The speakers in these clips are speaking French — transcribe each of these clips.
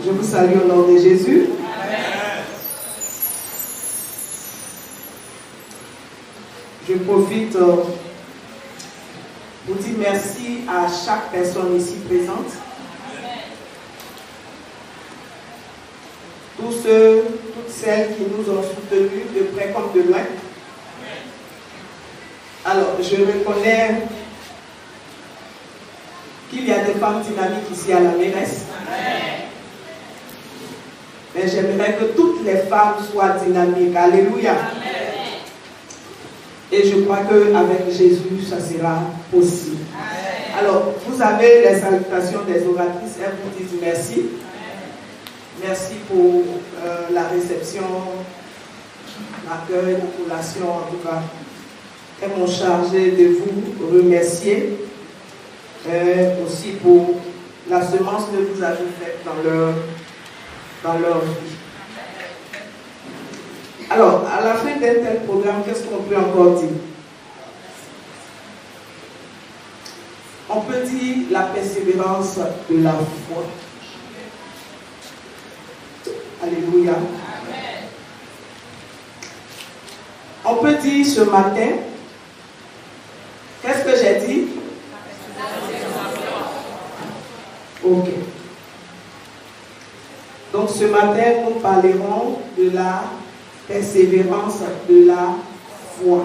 Je vous salue au nom de Jésus. Amen. Je profite pour dire merci à chaque personne ici présente. Tous ceux, toutes celles qui nous ont soutenus de près comme de loin. Alors, je reconnais qu'il y a des femmes dynamiques ici à la mairesse. Mais j'aimerais que toutes les femmes soient dynamiques. Alléluia. Et je crois qu'avec Jésus, ça sera possible. Alors, vous avez les salutations des oratrices. Elles vous disent merci. Merci pour la réception, l'accueil, la collation, en tout cas. Elles m'ont chargé de vous remercier. Aussi pour la semence que vous avez faite dans leur vie. Alors, à la fin d'un tel programme, qu'est-ce qu'on peut encore dire? On peut dire la persévérance de la foi. Alléluia. Amen. On peut dire ce matin, qu'est-ce que j'ai dit? Ok. Donc ce matin, nous parlerons de la persévérance de la foi.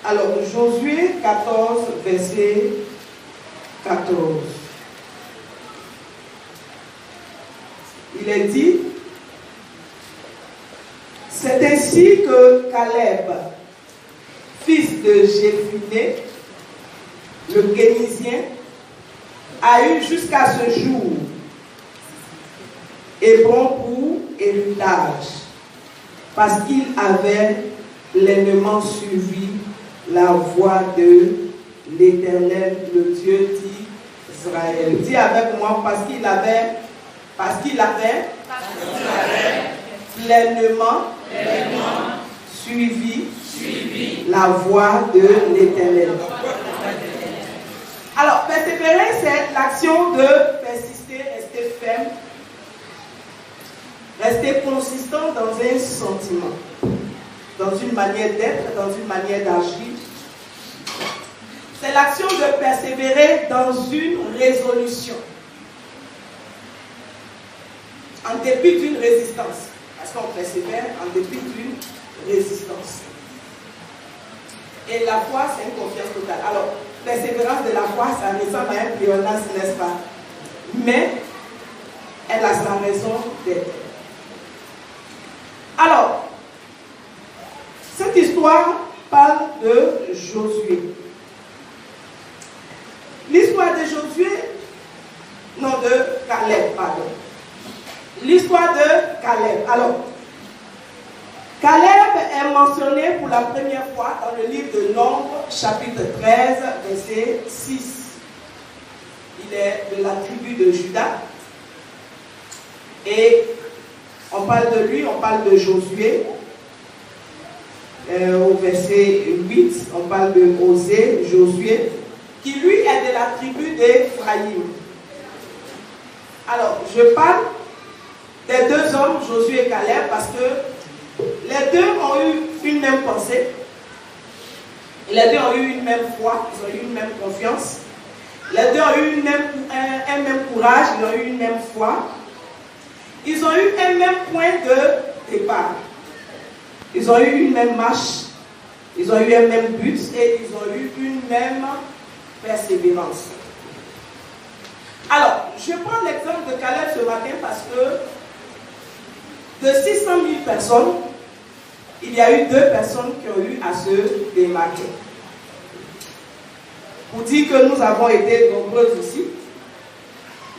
Alors, Josué 14, verset 14. Il est dit, c'est ainsi que Caleb, fils de Jéphuné, le Kénizien, a eu jusqu'à ce jour Hébron pour héritage, parce qu'il avait pleinement suivi la voie de l'Éternel, le Dieu d'Israël. Dis avec moi, parce qu'il avait pleinement suivi la voie de l'Éternel. Alors, persévérer, c'est l'action de persister, rester ferme, rester consistant dans un sentiment, dans une manière d'être, dans une manière d'agir. C'est l'action de persévérer dans une résolution, en dépit d'une résistance. Parce qu'on persévère en dépit d'une résistance. Et la foi, c'est une confiance totale. Alors, persévérance de la foi, ça ressemble à un pléonasme, n'est-ce pas? Mais elle a sa raison d'être. Alors, cette histoire parle de Josué. L'histoire de Josué, non, de Caleb, pardon. L'histoire de Caleb. Alors, Caleb est mentionné pour la première fois dans le livre de Nombres, chapitre 13, verset 6. Il est de la tribu de Juda. Et on parle de lui, on parle de Josué. Au verset 8, on parle de Osée, Josué, qui lui est de la tribu d'Éphraïm. Alors, je parle des deux hommes, Josué et Caleb, parce que les deux ont eu une même pensée. Les deux ont eu une même foi, ils ont eu une même confiance. Les deux ont eu un même courage, ils ont eu une même foi. Ils ont eu un même point de départ. Ils ont eu une même marche, ils ont eu un même but et ils ont eu une même persévérance. Alors, je prends l'exemple de Caleb ce matin parce que de 600 000 personnes, il y a eu 2 personnes qui ont eu à se démarquer. Pour dire que nous avons été nombreuses ici,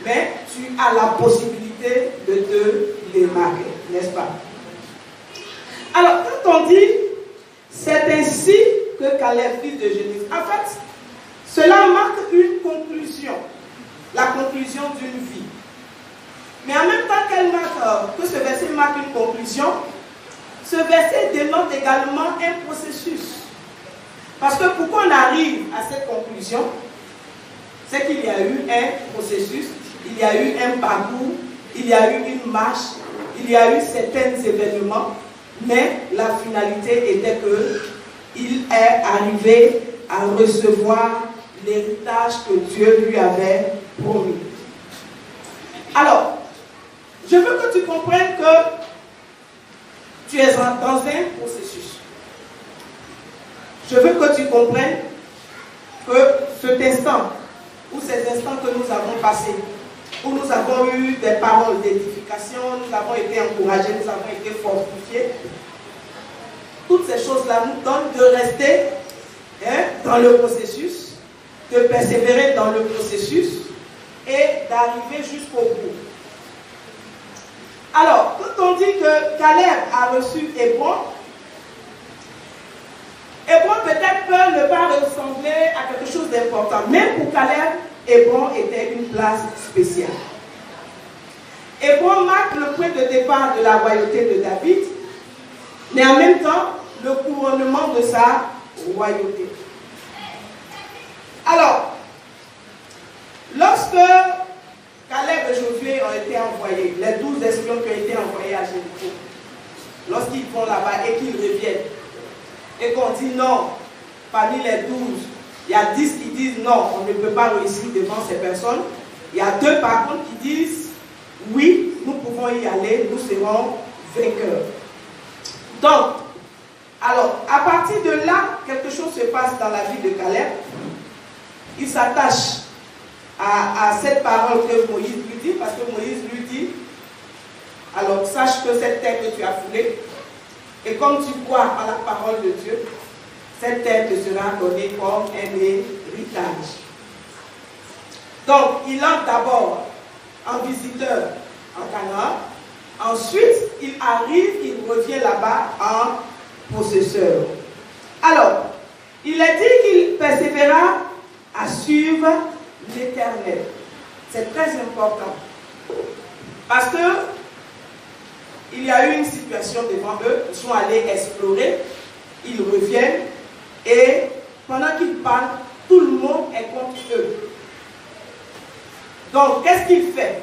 mais tu as la possibilité de te démarquer, n'est-ce pas? Alors, quand on dit, c'est ainsi que Caleb, fils de Jéphuné, en fait, cela marque une conclusion, la conclusion d'une vie. Mais en même temps que ce verset marque une conclusion, ce verset dénote également un processus. Parce que pour qu'on arrive à cette conclusion, c'est qu'il y a eu un processus, il y a eu un parcours, il y a eu une marche, il y a eu certains événements, mais la finalité était qu'il est arrivé à recevoir l'héritage que Dieu lui avait promis. Alors, je veux que tu comprennes que tu es dans un processus. Je veux que tu comprennes que cet instant, ou ces instants que nous avons passés, où nous avons eu des paroles d'édification, nous avons été encouragés, nous avons été fortifiés, toutes ces choses-là nous donnent de rester dans le processus, de persévérer dans le processus et d'arriver jusqu'au bout. Alors, quand on dit que Caleb a reçu Hébron, Hébron peut-être peut ne pas ressembler à quelque chose d'important. Même pour Caleb, Hébron était une place spéciale. Hébron marque le point de départ de la royauté de David, mais en même temps, le couronnement de sa royauté. Alors, lorsque Caleb et Josué ont été envoyés, les 12 espions qui ont été envoyés à Jéricho, lorsqu'ils vont là-bas et qu'ils reviennent, et qu'on dit non, parmi les 12, il y a 10 qui disent non, on ne peut pas réussir devant ces personnes. Il y a 2 par contre qui disent oui, nous pouvons y aller, nous serons vainqueurs. Donc, alors, à partir de là, quelque chose se passe dans la vie de Caleb. Il s'attache à cette parole que Moïse lui dit, parce que Moïse lui dit, alors sache que cette terre que tu as foulée, et comme tu crois à la parole de Dieu, cette terre te sera donnée comme un héritage. Donc, il entre d'abord en visiteur en Canaan. Ensuite, il arrive, il revient là-bas en possesseur. Alors, il est dit qu'il persévéra à suivre l'Éternel. C'est très important. Parce que il y a eu une situation devant eux, ils sont allés explorer, ils reviennent, et pendant qu'ils parlent, tout le monde est contre eux. Donc, qu'est-ce qu'il fait?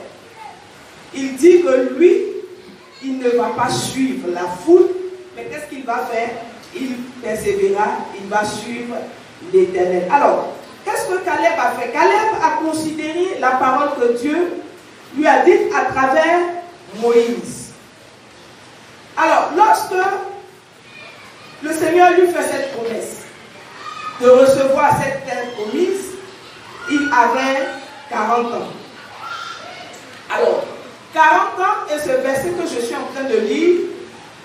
Il dit que lui, il ne va pas suivre la foule, mais qu'est-ce qu'il va faire? Il persévérera, il va suivre l'Éternel. Alors, qu'est-ce que Caleb a fait? Caleb a considéré la parole que Dieu lui a dite à travers Moïse. Alors, lorsque le Seigneur lui fait cette promesse de recevoir cette terre promise, il avait 40 ans. Alors, 40 ans, et ce verset que je suis en train de lire,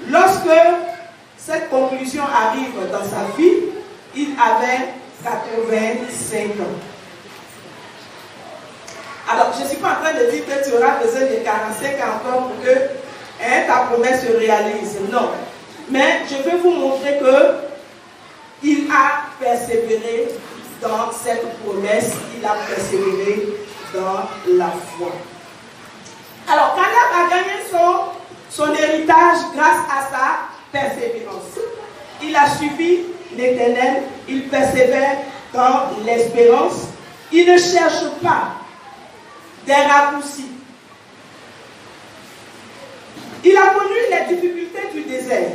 lorsque cette conclusion arrive dans sa vie, il avait 85 ans. Alors, je ne suis pas en train de dire que tu auras besoin de 45 ans encore pour que ta promesse se réalise. Non. Mais je vais vous montrer qu'il a persévéré dans cette promesse, il a persévéré dans la foi. Alors, Caleb a gagné son héritage grâce à sa persévérance. Il a suivi l'Éternel, il persévère dans l'espérance. Il ne cherche pas des raccourcis. Il a connu les difficultés du désert.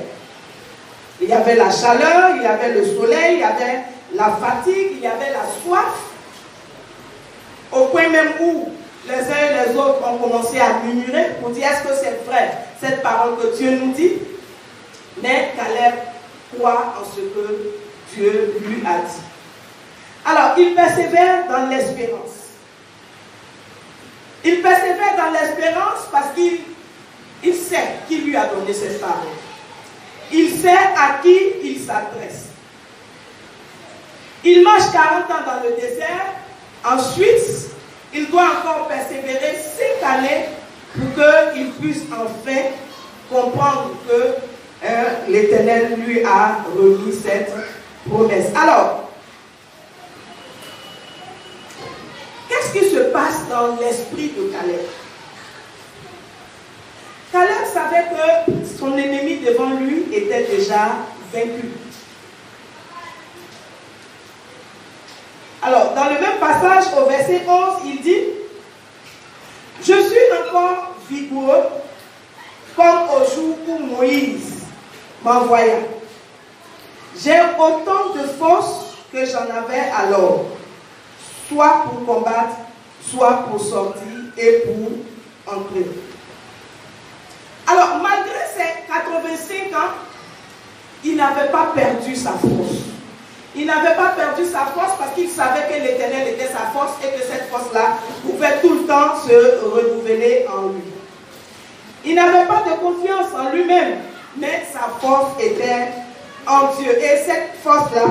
Il y avait la chaleur, il y avait le soleil, il y avait la fatigue, il y avait la soif. Au point même où les uns et les autres ont commencé à murmurer pour dire est-ce que c'est vrai cette parole que Dieu nous dit? Mais Caleb croit en ce que Dieu lui a dit. Alors, il persévère dans l'espérance. Il persévère dans l'espérance parce qu'il sait qui lui a donné cette parole. Il sait à qui il s'adresse. Il marche 40 ans dans le désert. Ensuite, il doit encore persévérer 5 années pour qu'il puisse enfin comprendre que l'Éternel lui a remis cette promesse. Alors, qu'est-ce qui se passe dans l'esprit de Caleb? Caleb savait que son ennemi devant lui était déjà vaincu. Alors, dans le même passage, au verset 11, il dit encore vigoureux comme au jour où Moïse m'envoya. J'ai autant de force que j'en avais alors, soit pour combattre, soit pour sortir et pour entrer. Alors, malgré ses 85 ans, il n'avait pas perdu sa force. Il n'avait pas perdu sa force parce qu'il savait que l'Éternel était sa force et que cette force-là pouvait tout le temps se renouveler en lui. Il n'avait pas de confiance en lui-même, mais sa force était en Dieu. Et cette force-là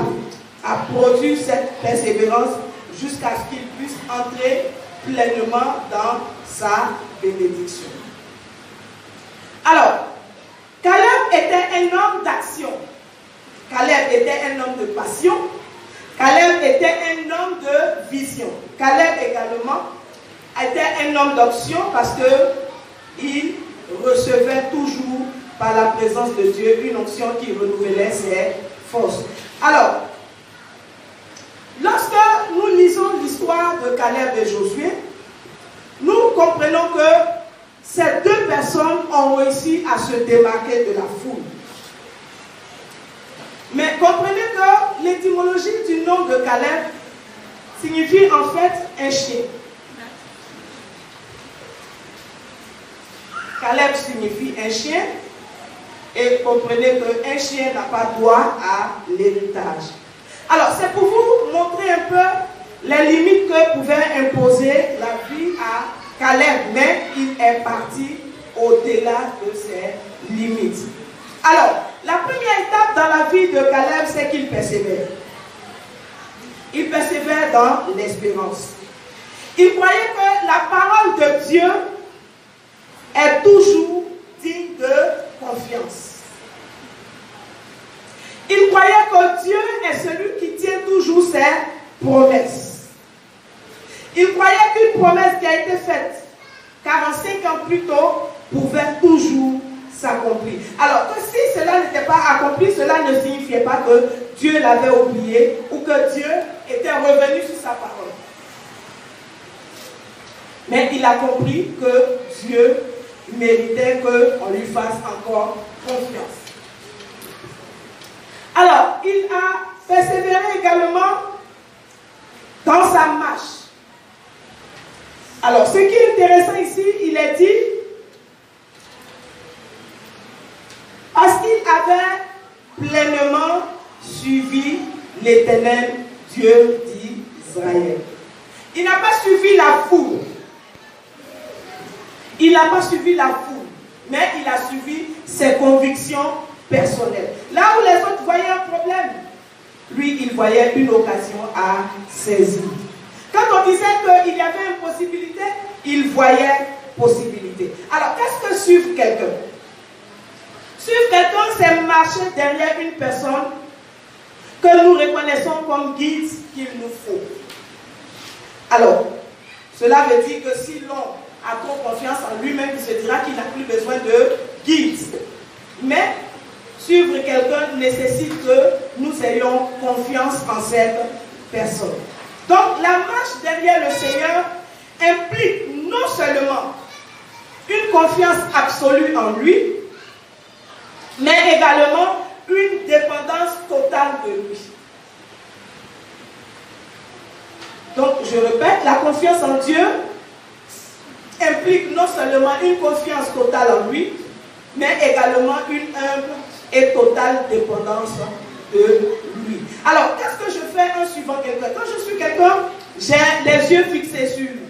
a produit cette persévérance jusqu'à ce qu'il puisse entrer pleinement dans sa bénédiction. Alors, Caleb était un homme d'action. Caleb était un homme de passion. Caleb était un homme de vision. Caleb également était un homme d'option parce qu'il recevait toujours par la présence de Dieu une onction qui renouvelait ses forces. Alors, lorsque nous lisons l'histoire de Caleb et Josué, nous comprenons que ces deux personnes ont réussi à se démarquer de la foule. Mais comprenez que l'étymologie du nom de Caleb signifie en fait un chien. Caleb signifie un chien et comprenez qu'un chien n'a pas droit à l'héritage. Alors c'est pour vous montrer un peu les limites que pouvait imposer la vie à Caleb, mais il est parti au-delà de ses limites. Alors, la première étape dans la vie de Caleb, c'est qu'il persévère. Il persévère dans l'espérance. Il croyait que la parole de Dieu est toujours digne de confiance. Il croyait que Dieu est celui qui tient toujours ses promesses. Il croyait qu'une promesse qui a été faite 45 ans plus tôt pouvait toujours s'accomplir. Alors que si cela n'était pas accompli, cela ne signifiait pas que Dieu l'avait oublié ou que Dieu était revenu sur sa parole. Mais il a compris que Dieu méritait qu'on lui fasse encore confiance. Alors, il a persévéré également dans sa marche. Alors, ce qui est intéressant ici, il est dit, parce qu'il avait pleinement suivi l'Éternel Dieu d'Israël. Il n'a pas suivi la foule. Il n'a pas suivi la foule, mais il a suivi ses convictions personnelles. Là où les autres voyaient un problème, lui, il voyait une occasion à saisir. Quand on disait qu'il y avait une possibilité, il voyait possibilité. Alors, qu'est-ce que suivre quelqu'un? Suivre quelqu'un, c'est marcher derrière une personne que nous reconnaissons comme guide qu'il nous faut. Alors, cela veut dire que si l'on a trop confiance en lui-même, il se dira qu'il n'a plus besoin de guide. Mais suivre quelqu'un nécessite que nous ayons confiance en cette personne. Donc, la marche derrière le Seigneur implique non seulement une confiance absolue en lui, mais également une dépendance totale de lui. Donc, je répète, la confiance en Dieu implique non seulement une confiance totale en lui, mais également une humble et totale dépendance de lui. Alors, qu'est-ce que je fais en suivant quelqu'un? Quand je suis quelqu'un, j'ai les yeux fixés sur lui.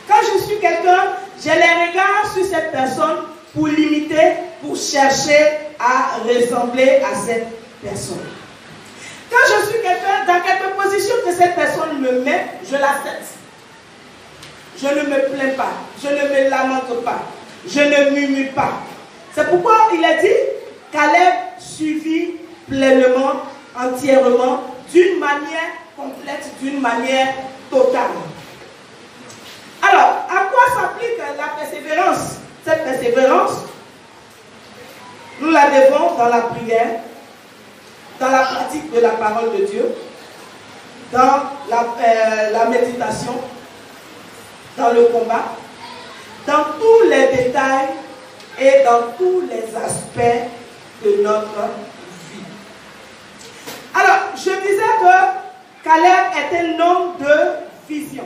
Quand je suis quelqu'un, j'ai les regards sur cette personne pour l'imiter, pour chercher à ressembler à cette personne. Quand je suis quelqu'un, dans quelque position que cette personne me met, je l'accepte. Je ne me plains pas, je ne me lamente pas, je ne murmure pas. C'est pourquoi il a dit, Caleb suivit pleinement, entièrement, d'une manière complète, d'une manière totale. Alors, à quoi s'applique la persévérance? Cette persévérance, nous la devons dans la prière, dans la pratique de la parole de Dieu, dans la méditation, dans le combat, dans tous les détails et dans tous les aspects de notre vie. Alors, je disais que Caleb est un homme de vision.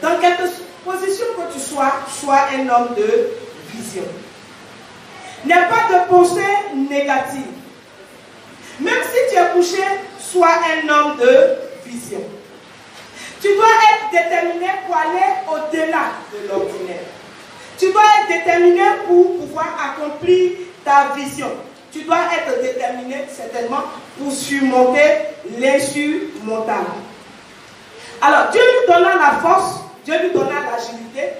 Dans quelque position que tu sois, sois un homme de vision. N'aie pas de pensée négative. Même si tu es couché, sois un homme de vision. Tu dois être déterminé pour aller au-delà de l'ordinaire. Tu dois être déterminé pour pouvoir accomplir ta vision. Tu dois être déterminé certainement pour surmonter l'insurmontable. Alors, Dieu lui donna la force, Dieu lui donna l'agilité,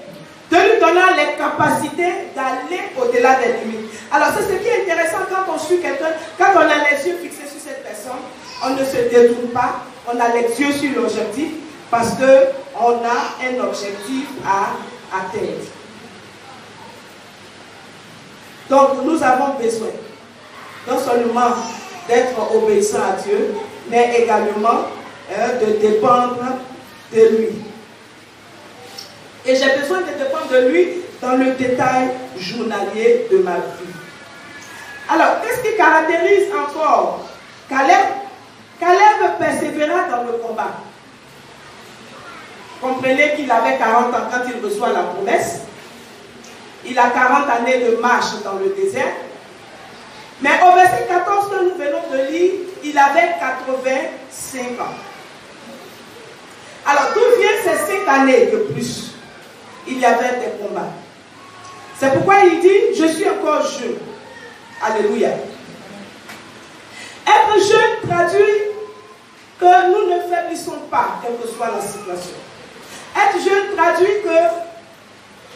Dieu lui donna les capacités d'aller au-delà des limites. Alors, c'est ce qui est intéressant quand on suit quelqu'un, quand on a les yeux fixés sur cette personne, on ne se détourne pas, on a les yeux sur l'objectif parce qu'on a un objectif à atteindre. Donc, nous avons besoin non seulement d'être obéissants à Dieu, mais également de dépendre de lui. Et j'ai besoin de dépendre de lui dans le détail journalier de ma vie. Alors, qu'est-ce qui caractérise encore Caleb? Caleb persévéra dans le combat. Comprenez qu'il avait 40 ans quand il reçoit la promesse. Il a 40 années de marche dans le désert. Mais au verset 14 que nous venons de lire, il avait 85 ans. Alors, d'où viennent ces 5 années de plus? Il y avait des combats. C'est pourquoi il dit, je suis encore jeune. Alléluia. Être jeune traduit que nous ne faiblissons pas, quelle que soit la situation. Être jeune traduit que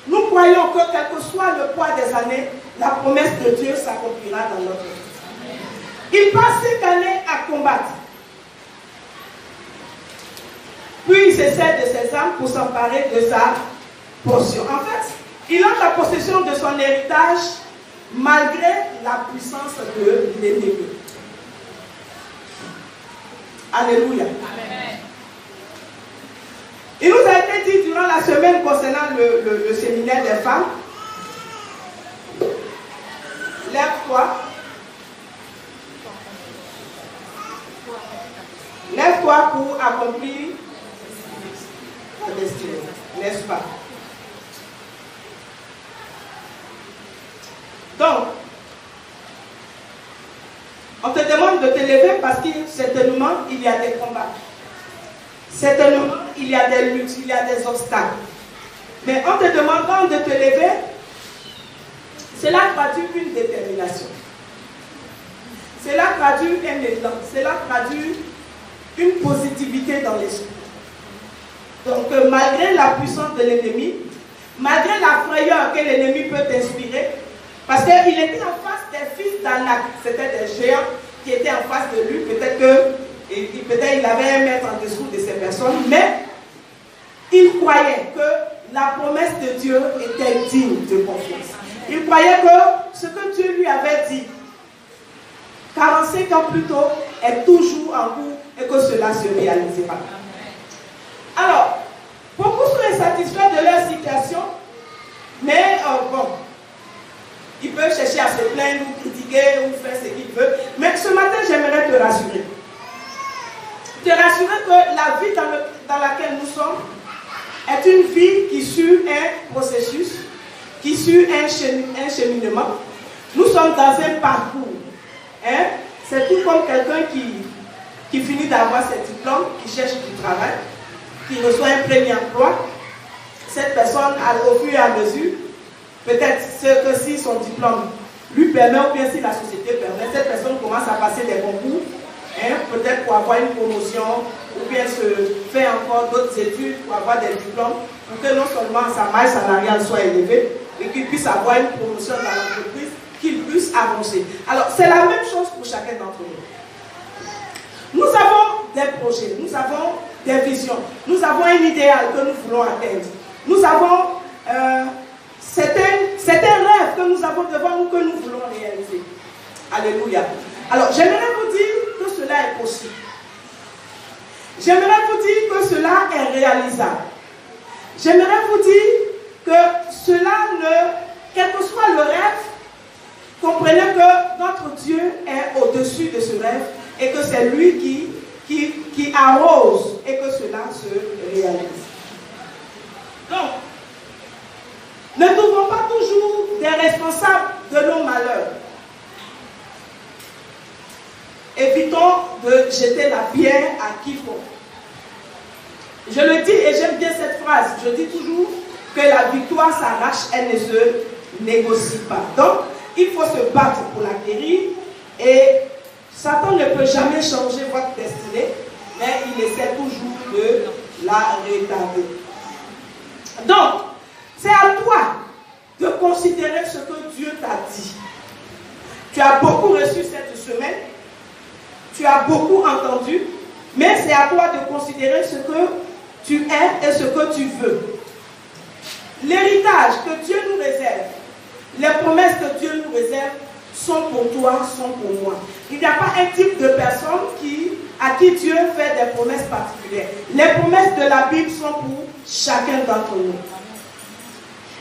nous croyons que quel que soit le poids des années, la promesse de Dieu s'accomplira dans notre vie. Il passe 5 années à combattre. Puis il se sert de ses armes pour s'emparer de sa portion. En fait, il a la possession de son héritage malgré la puissance de l'ennemi. Alléluia. Amen. Il nous a été dit durant la semaine concernant le séminaire des femmes, lève-toi. Lève-toi pour accomplir ta destinée, n'est-ce pas? Donc, on te demande de te lever parce que certainement il y a des combats. Certainement il y a des luttes, il y a des obstacles. Mais en te demandant de te lever, cela traduit une détermination. Cela traduit un élan. Cela traduit une positivité dans l'esprit. Donc malgré la puissance de l'ennemi, malgré la frayeur que l'ennemi peut t'inspirer, parce qu'il était en face des fils d'Anak, c'était des géants qui étaient en face de lui, peut-être il avait un maître en dessous de ces personnes, mais il croyait que la promesse de Dieu était digne de confiance. Il croyait que ce que Dieu lui avait dit 45 ans plus tôt est toujours en cours et que cela se réalisera. Alors, beaucoup sont insatisfaits de leur situation, mais bon, ils peuvent chercher à se plaindre ou critiquer ou faire ce qu'ils veulent. Mais ce matin, j'aimerais te rassurer. Te rassurer que la vie dans laquelle nous sommes est une vie qui suit un processus, qui suit un cheminement. Nous sommes dans un parcours. Hein? C'est tout comme quelqu'un qui finit d'avoir ses diplômes, qui cherche du travail, qui reçoit un premier emploi. Cette personne, au fur et à mesure, peut-être que si son diplôme lui permet, ou bien si la société permet, cette personne commence à passer des concours, hein, peut-être pour avoir une promotion, ou bien se faire encore d'autres études pour avoir des diplômes, pour que non seulement sa maille salariale soit élevée, mais qu'il puisse avoir une promotion dans l'entreprise, qu'il puisse avancer. Alors, c'est la même chose pour chacun d'entre nous. Nous avons des projets, nous avons des visions, nous avons un idéal que nous voulons atteindre. Nous avons certains rêves que nous avons devant nous que nous voulons réaliser. Alléluia. Alors, j'aimerais vous dire que cela est possible. J'aimerais vous dire que cela est réalisable. J'aimerais vous dire que cela ne, quel que soit le rêve, comprenez que notre Dieu est au-dessus de ce rêve et que c'est lui qui arrose et que cela se réalise. Donc, ne trouvons pas toujours des responsables de nos malheurs. Évitons de jeter la pierre à quiconque. Je le dis et j'aime bien cette phrase. Je dis toujours que la victoire s'arrache, elle ne se négocie pas. Donc, il faut se battre pour l'acquérir et Satan ne peut jamais changer votre destinée, mais il essaie toujours de la retarder. Donc, c'est à toi de considérer ce que Dieu t'a dit. Tu as beaucoup reçu cette semaine, tu as beaucoup entendu, mais c'est à toi de considérer ce que tu es et ce que tu veux. L'héritage que Dieu nous réserve, les promesses que Dieu nous réserve sont pour toi, sont pour moi. Il n'y a pas un type de personne à qui Dieu fait des promesses particulières. Les promesses de la Bible sont pour chacun d'entre nous.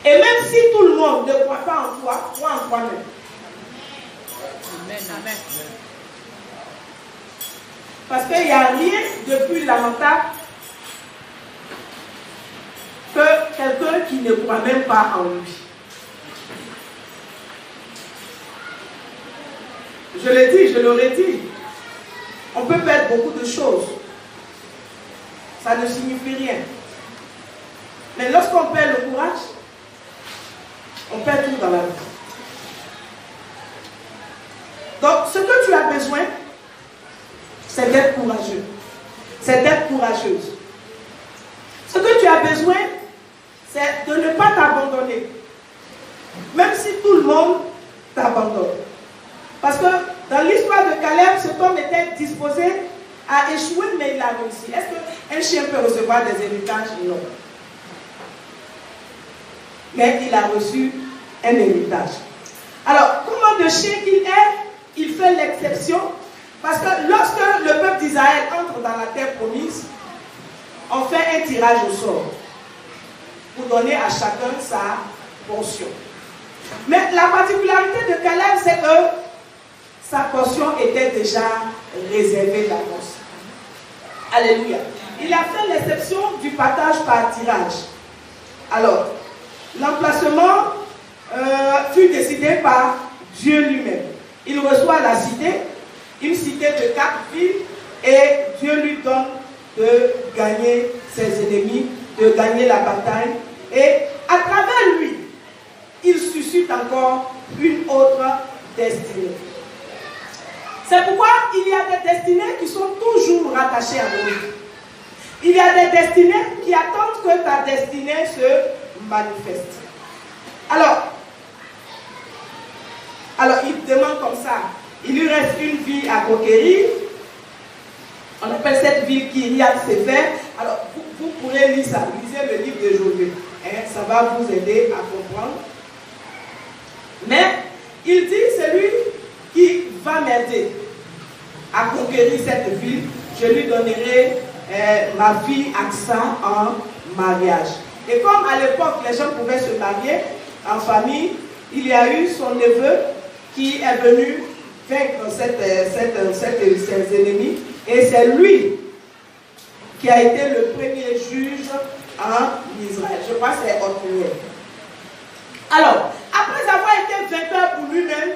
Et même si tout le monde ne croit pas en toi, crois en toi-même. Amen, amen. Parce qu'il n'y a rien de plus lamentable que quelqu'un qui ne croit même pas en lui. Je l'ai dit, je l'aurais dit. On peut perdre beaucoup de choses. Ça ne signifie rien. Mais lorsqu'on perd le courage, on perd tout dans la vie. Donc, ce que tu as besoin, c'est d'être courageux. C'est d'être courageuse. Ce que tu as besoin, c'est de ne pas t'abandonner. Même si tout le monde t'abandonne. Parce que dans l'histoire de Caleb, cet homme était disposé à échouer, mais il a réussi. Est-ce qu'un chien peut recevoir des héritages? Non. Mais il a reçu un héritage. Alors, comment de chien qu'il est, il fait l'exception. Parce que lorsque le peuple d'Israël entre dans la terre promise, on fait un tirage au sort pour donner à chacun sa portion. Mais la particularité de Caleb, c'est que sa portion était déjà réservée d'avance. Alléluia. Il a fait l'exception du partage par tirage. Alors, l'emplacement fut décidé par Dieu lui-même. Il reçoit la cité, une cité de 4 villes, et Dieu lui donne de gagner ses ennemis, de gagner la bataille. Et à travers lui, il suscite encore une autre destinée. C'est pourquoi il y a des destinées qui sont toujours rattachées à nous. Il y a des destinées qui attendent que ta destinée se manifeste. Alors, il demande comme ça. Il lui reste une vie à conquérir. On appelle cette ville Kyriat Sefer. Alors, vous pourrez lire ça. Lisez le livre de Josué. Ça va vous aider à comprendre. Mais, il dit, celui qui va m'aider à conquérir cette ville, je lui donnerai ma fille Aksa en mariage. Et comme à l'époque, les gens pouvaient se marier en famille, il y a eu son neveu qui est venu vaincre ses ennemis. Et c'est lui qui a été le premier juge en Israël. Je crois que c'est Othniel. Alors, après avoir été vainqueur pour lui-même,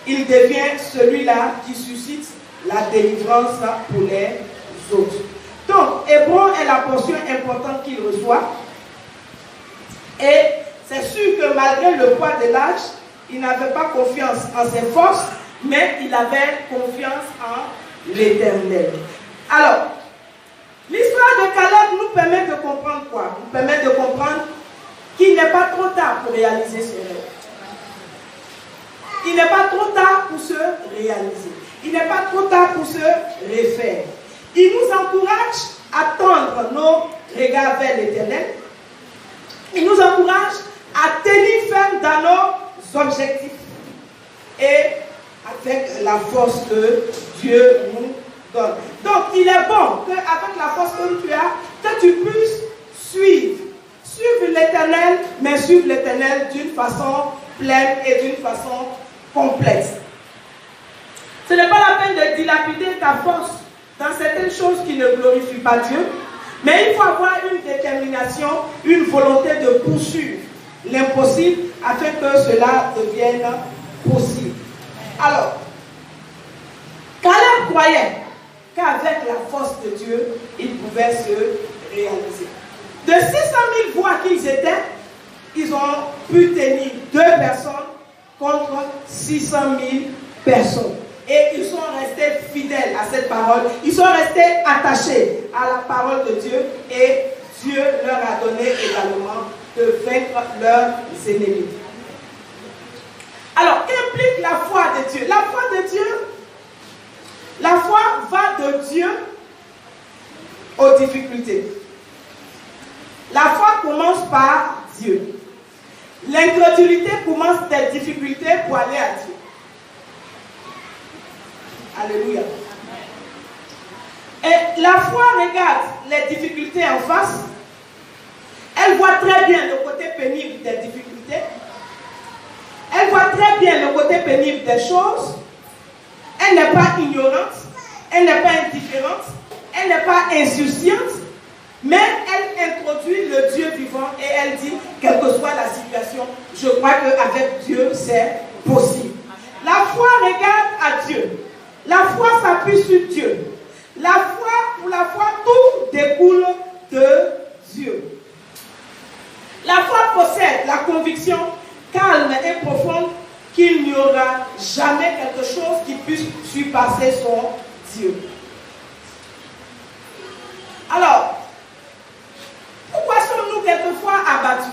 il devient celui-là qui suscite la délivrance pour les autres. Donc, Hébron est la portion importante qu'il reçoit. Et c'est sûr que malgré le poids de l'âge, il n'avait pas confiance en ses forces, mais il avait confiance en l'Éternel. Alors, l'histoire de Caleb nous permet de comprendre quoi? Nous permet de comprendre qu'il n'est pas trop tard pour réaliser ses rêves. Il n'est pas trop tard pour se réaliser. Il n'est pas trop tard pour se refaire. Il nous encourage à tendre nos regards vers l'Éternel. Il nous encourage à tenir ferme dans nos objectifs. Et avec la force que Dieu nous donne. Donc, il est bon qu'avec la force que tu as, que tu puisses suivre l'Éternel, mais suivre l'Éternel d'une façon pleine et d'une façon complète. Ce n'est pas la peine de dilapider ta force dans certaines choses qui ne glorifient pas Dieu, mais il faut avoir une détermination, une volonté de poursuivre l'impossible afin que cela devienne possible. Alors, Caleb croyait qu'avec la force de Dieu, il pouvait se réaliser. De 600 000 voix qu'ils étaient, ils ont pu tenir 2 personnes contre 600 000 personnes. Et ils sont restés fidèles à cette parole. Ils sont restés attachés à la parole de Dieu. Et Dieu leur a donné également de vaincre leurs ennemis. Alors, qu'implique la foi de Dieu? La foi de Dieu, la foi va de Dieu aux difficultés. La foi commence par Dieu. L'incrédulité commence des difficultés pour aller à Dieu. Alléluia. Et la foi regarde les difficultés en face. Elle voit très bien le côté pénible des difficultés. Elle voit très bien le côté pénible des choses. Elle n'est pas ignorante. Elle n'est pas indifférente. Elle n'est pas insouciante. Mais elle introduit le Dieu vivant et elle dit, quelle que soit la situation, je crois qu'avec Dieu, c'est possible. La foi regarde à Dieu. La foi s'appuie sur Dieu. Pour la foi, tout découle de Dieu. La foi possède la conviction calme et profonde qu'il n'y aura jamais quelque chose qui puisse surpasser son Dieu. Alors, pourquoi sommes-nous quelquefois abattus?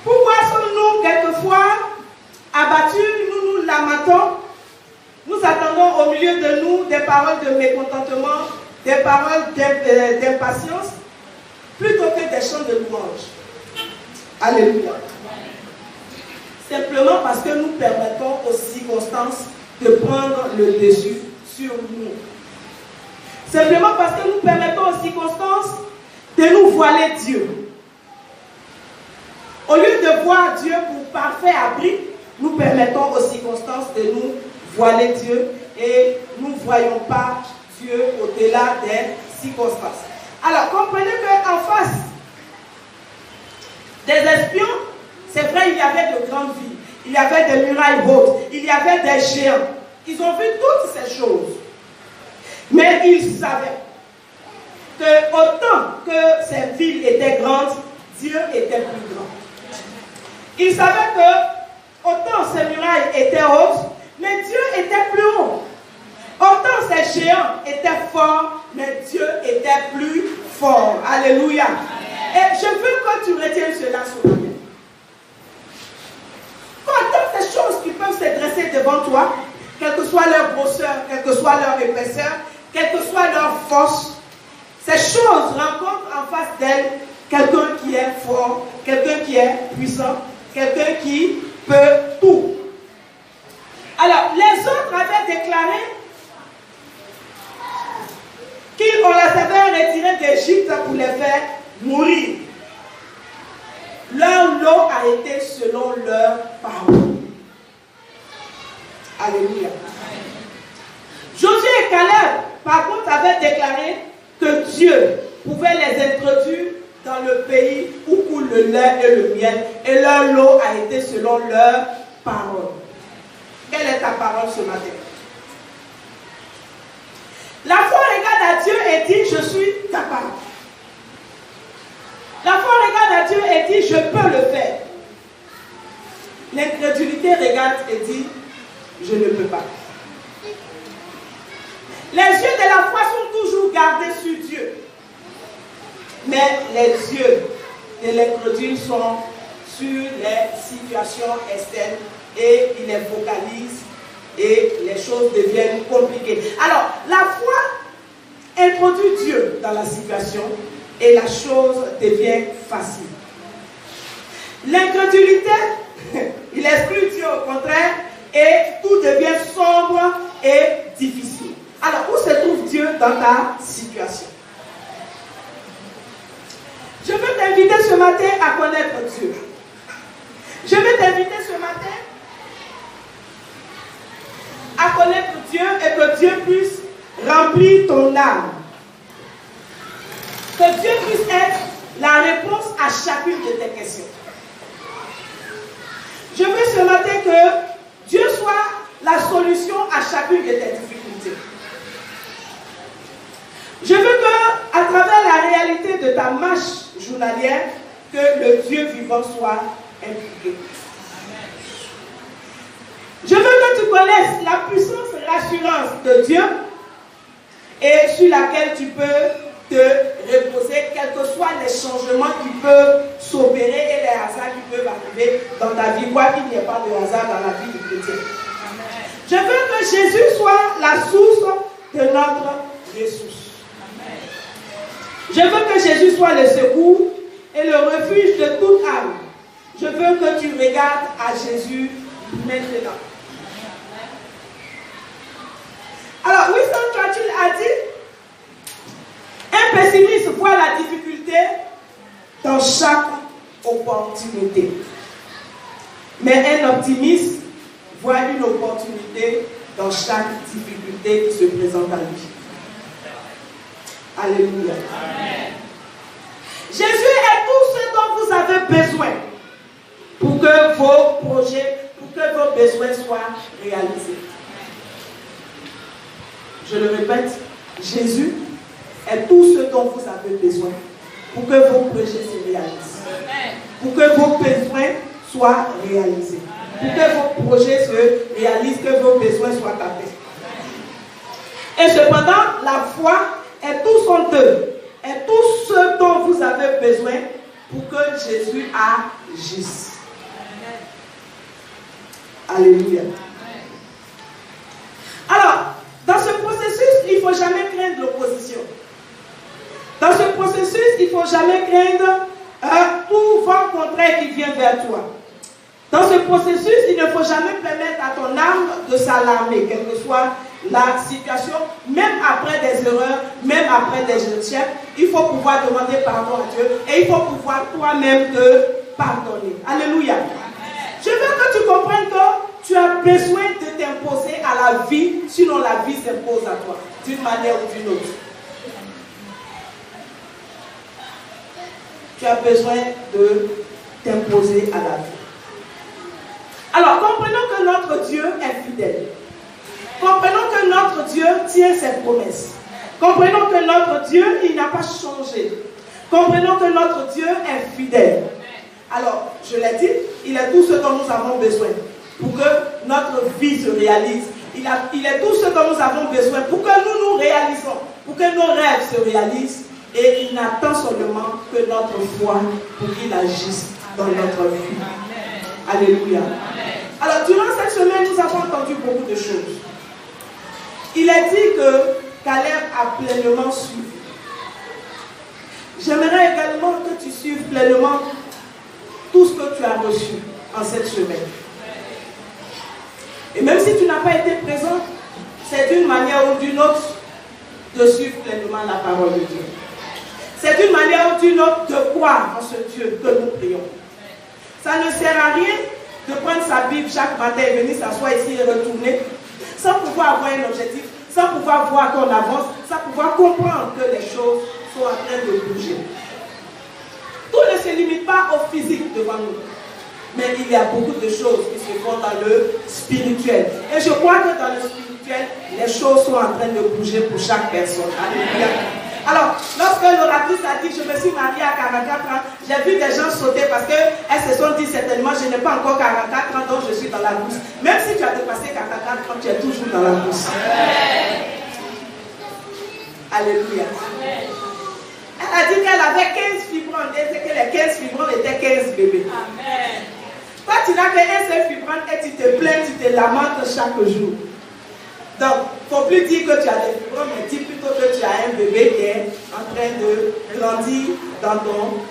Pourquoi sommes-nous quelquefois abattus? Nous lamentons. Nous attendons au milieu de nous des paroles de mécontentement, des paroles d'impatience, plutôt que des chants de louange. Alléluia. Simplement parce que nous permettons aux circonstances de prendre le dessus sur nous. Simplement parce que nous permettons aux circonstances de nous voiler Dieu. Au lieu de voir Dieu pour parfait abri, nous permettons aux circonstances de nous voiler Dieu et nous ne voyons pas Dieu au-delà des circonstances. Alors, comprenez qu'en face des espions, c'est vrai, il y avait de grandes villes, il y avait des murailles hautes, il y avait des géants. Ils ont vu toutes ces choses. Mais ils savaient que autant que ces villes étaient grandes, Dieu était plus grand. Ils savaient que autant ces murailles étaient hautes, mais Dieu était plus haut. Autant ces géants étaient forts, mais Dieu était plus fort. Alléluia. Et je veux que tu retiennes cela ce matin. Autant ces choses qui peuvent se dresser devant toi, quelle que soit leur grosseur, quelle que soit leur épaisseur, quelle que soit leur force, ces choses rencontrent en face d'elles quelqu'un qui est fort, quelqu'un qui est puissant, quelqu'un qui peut tout. Alors, les autres avaient déclaré qu'on les avait retirés d'Égypte pour les faire mourir. Leur lot a été selon leur parole. Alléluia. Josué et Caleb, par contre, avaient déclaré que Dieu pouvait les introduire dans le pays où coule le lait et le miel. Et leur lot a été selon leur parole. Quelle est ta parole ce matin? La foi regarde à Dieu et dit, je suis capable. La foi regarde à Dieu et dit, je peux le faire. L'incrédulité regarde et dit, je ne peux pas. Les yeux de la foi sont toujours gardés sur Dieu. Mais les yeux de l'incrédule sont sur les situations externes et ils les focalisent et les choses deviennent compliquées. Alors, la foi introduit Dieu dans la situation et la chose devient facile. L'incrédulité, il exclut Dieu au contraire et tout devient sombre et difficile. Alors, où se trouve Dieu dans ta situation? Je veux t'inviter ce matin t'inviter à connaître Dieu. Je vais t'inviter ce matin à connaître Dieu et que Dieu puisse remplir ton âme. Que Dieu puisse être la réponse à chacune de tes questions. Je veux ce matin que Dieu soit la solution à chacune de tes difficultés. Je veux que, à travers la réalité de ta marche journalière, que le Dieu vivant soit impliqué. Je veux que tu connaisses la puissance et l'assurance de Dieu et sur laquelle tu peux te reposer, quels que soient les changements qui peuvent s'opérer et les hasards qui peuvent arriver dans ta vie, quoi qu'il n'y ait pas de hasard dans la vie du chrétien. Je veux que Jésus soit la source de notre ressource. Je veux que Jésus soit le secours et le refuge de toute âme. Je veux que tu regardes à Jésus maintenant. Alors, Winston Churchill a dit, un pessimiste voit la difficulté dans chaque opportunité. Mais un optimiste voit une opportunité dans chaque difficulté qui se présente à lui. Alléluia. Amen. Jésus est tout ce dont vous avez besoin pour que vos projets, pour que vos besoins soient réalisés. Je le répète, Jésus est tout ce dont vous avez besoin pour que vos projets se réalisent. Pour que vos besoins soient réalisés. Pour que vos projets se réalisent, que vos besoins soient atteints. Et cependant, la foi est tout son œuvre, est tout ce dont vous avez besoin pour que Jésus agisse. Alléluia. Alors, dans ce processus, il ne faut jamais craindre l'opposition. Dans ce processus, il ne faut jamais craindre tout vent contraire qui vient vers toi. Dans ce processus, il ne faut jamais permettre à ton âme de s'alarmer, quelle que soit la situation, même après des erreurs, même après des échecs. Il faut pouvoir demander pardon à Dieu et il faut pouvoir toi-même te pardonner. Alléluia. Je veux que tu comprennes que tu as besoin de t'imposer à la vie, sinon la vie s'impose à toi, d'une manière ou d'une autre. Tu as besoin de t'imposer à la vie. Alors, comprenons que notre Dieu est fidèle. Comprenons que notre Dieu tient ses promesses. Comprenons que notre Dieu, il n'a pas changé. Comprenons que notre Dieu est fidèle. Alors, je l'ai dit, il est tout ce dont nous avons besoin pour que notre vie se réalise. Il est tout ce dont nous avons besoin pour que nous nous réalisons, pour que nos rêves se réalisent. Et il n'attend seulement que notre foi pour qu'il agisse dans notre vie. Alléluia. Alors, durant cette semaine, nous avons entendu beaucoup de choses. Il est dit que Caleb a pleinement suivi. J'aimerais également que tu suives pleinement tout ce que tu as reçu en cette semaine. Et même si tu n'as pas été présent, c'est d'une manière ou d'une autre de suivre pleinement la parole de Dieu. C'est d'une manière ou d'une autre de croire en ce Dieu que nous prions. Ça ne sert à rien de prendre sa Bible chaque matin et venir s'asseoir ici et retourner sans pouvoir avoir un objectif, sans pouvoir voir qu'on avance, sans pouvoir comprendre que les choses sont en train de bouger. Tout ne se limite pas au physique devant nous, mais il y a beaucoup de choses qui se font dans le spirituel. Et je crois que dans le spirituel, les choses sont en train de bouger pour chaque personne. Alléluia. Alors, lorsque l'oratrice a dit, je me suis mariée à 44 ans, j'ai vu des gens sauter parce qu'elles se sont dit certainement, je n'ai pas encore 44 ans, donc je suis dans la course. Même si tu as dépassé 44 ans, tu es toujours dans la course. Alléluia. Elle a dit qu'elle avait 15 fibrons, et que les 15 fibrons étaient 15 bébés. Amen. Toi, tu n'as qu'un seul fibron et tu te plains, tu te lamentes chaque jour. Donc, il ne faut plus dire que tu as des fibrons, mais dis plutôt que tu as un bébé qui est en train de grandir dans ton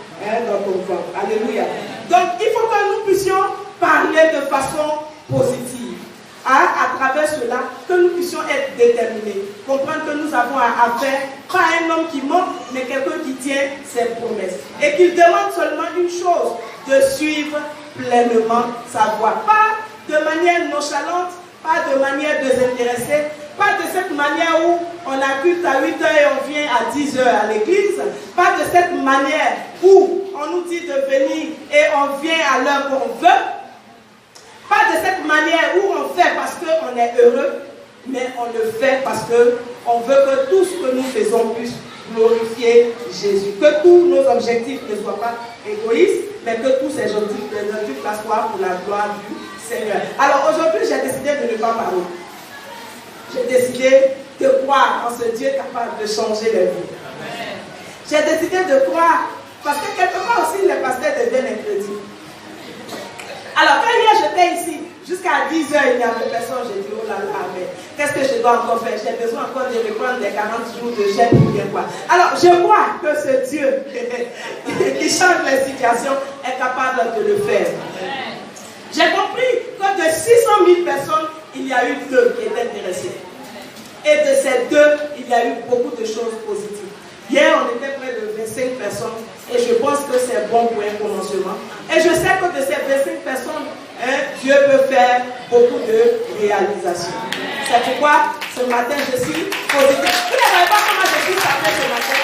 corps. Alléluia. Donc, il faut que nous puissions parler de façon positive. à travers cela, que nous puissions être déterminés, comprendre que nous avons à faire, pas un homme qui ment, mais quelqu'un qui tient ses promesses. Et qu'il demande seulement une chose, de suivre pleinement sa voie. Pas de manière nonchalante, pas de manière désintéressée, pas de cette manière où on a culte à 8 h et on vient à 10 h à l'église, pas de cette manière où on nous dit de venir et on vient à l'heure qu'on veut, pas de cette manière où on fait parce qu'on est heureux, mais on le fait parce qu'on veut que tout ce que nous faisons puisse glorifier Jésus. Que tous nos objectifs ne soient pas égoïstes, mais que tous ces objectifs-là soient pour la gloire du Seigneur. Alors aujourd'hui, j'ai décidé de ne pas parler. J'ai décidé de croire en ce Dieu capable de changer les vies. J'ai décidé de croire, parce que quelque part aussi, les pasteurs deviennent incrédules. Alors, quand hier j'étais ici, jusqu'à 10 h, il n'y avait personne, j'ai dit, oh là là, mais qu'est-ce que je dois encore faire? J'ai besoin encore de reprendre les 40 jours de jeûne ou bien quoi. Alors, je crois que ce Dieu qui change les situations est capable de le faire. J'ai compris que de 600 000 personnes, il y a eu 2 qui étaient intéressés. Et de ces 2, il y a eu beaucoup de choses positives. Hier, on était près de 25 personnes et je pense que c'est bon pour un commencement. Et je sais que de ces 25 personnes, Dieu peut faire beaucoup de réalisations. C'est pourquoi ce matin, je suis positive. Vous ne savez pas comment je suis sapée ce matin?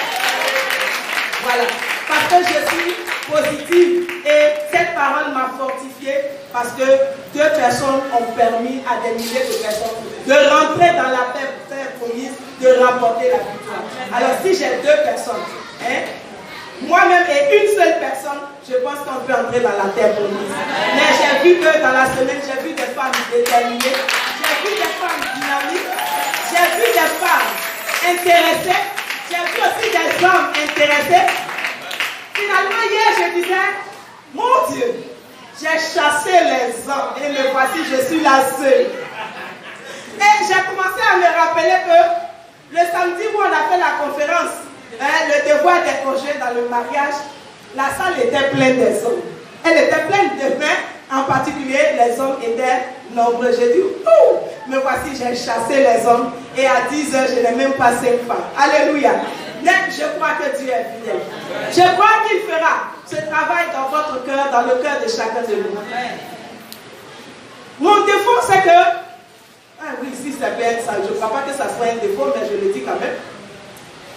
Voilà. Parce que je suis positive et cette parole m'a fortifiée parce que 2 personnes ont permis à des milliers de personnes de rentrer dans la terre promise, de remporter la victoire. Alors si j'ai 2 personnes, moi-même et une seule personne, je pense qu'on peut entrer dans la terre promise. Mais j'ai vu que dans la semaine, j'ai vu des femmes déterminées, j'ai vu des femmes dynamiques, j'ai vu des femmes intéressées, j'ai vu aussi des hommes intéressés. Finalement, hier, je disais, mon Dieu, j'ai chassé les hommes et me voici, je suis la seule. Et j'ai commencé à me rappeler que le samedi où on a fait la conférence, le devoir des congés dans le mariage, la salle était pleine des hommes. Elle était pleine de mains, en particulier les hommes étaient nombreux. J'ai dit, ouh, me voici, j'ai chassé les hommes et à 10 h, je n'ai même pas 5 femmes. Alléluia. Mais je crois que Dieu est fidèle. Je crois qu'il fera ce travail dans votre cœur, dans le cœur de chacun de nous. Mon défaut, c'est que, oui, si c'est bien ça, je ne crois pas que ça soit un défaut, mais je le dis quand même.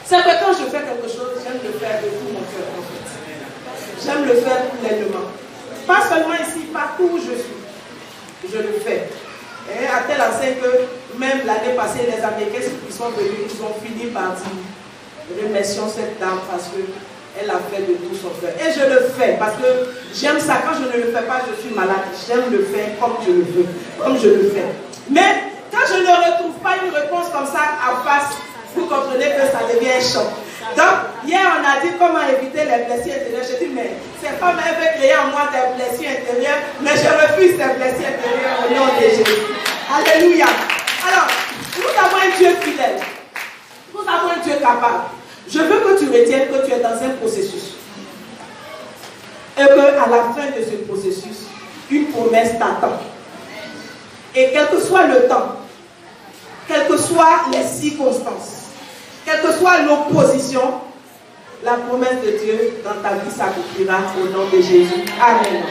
C'est que quand je fais quelque chose, j'aime le faire de tout mon cœur, en fait. J'aime le faire pleinement. Pas seulement ici, partout où je suis, je le fais. Et à tel enseigne que même l'année passée, les Américains qui sont venus, ils ont fini par dire remercions cette dame parce qu'elle a fait de tout son cœur. Et je le fais parce que j'aime ça. Quand je ne le fais pas, je suis malade. J'aime le faire comme je le veux, comme je le fais. Mais quand je ne retrouve pas une réponse comme ça en face, vous comprenez que ça devient un choc. Donc, hier, on a dit comment éviter les blessures intérieures. Je dis, mais cette femme, elle veut créer en moi des blessures intérieures, mais je refuse ces blessures intérieures au nom de Jésus. Alléluia. Alors, nous avons un Dieu fidèle. Nous avons un Dieu capable. Je veux que tu retiennes que tu es dans un processus. Et qu'à la fin de ce processus, une promesse t'attend. Et quel que soit le temps, quelles que soient les circonstances, quelle que soit l'opposition, la promesse de Dieu dans ta vie s'accomplira au nom de Jésus. Amen.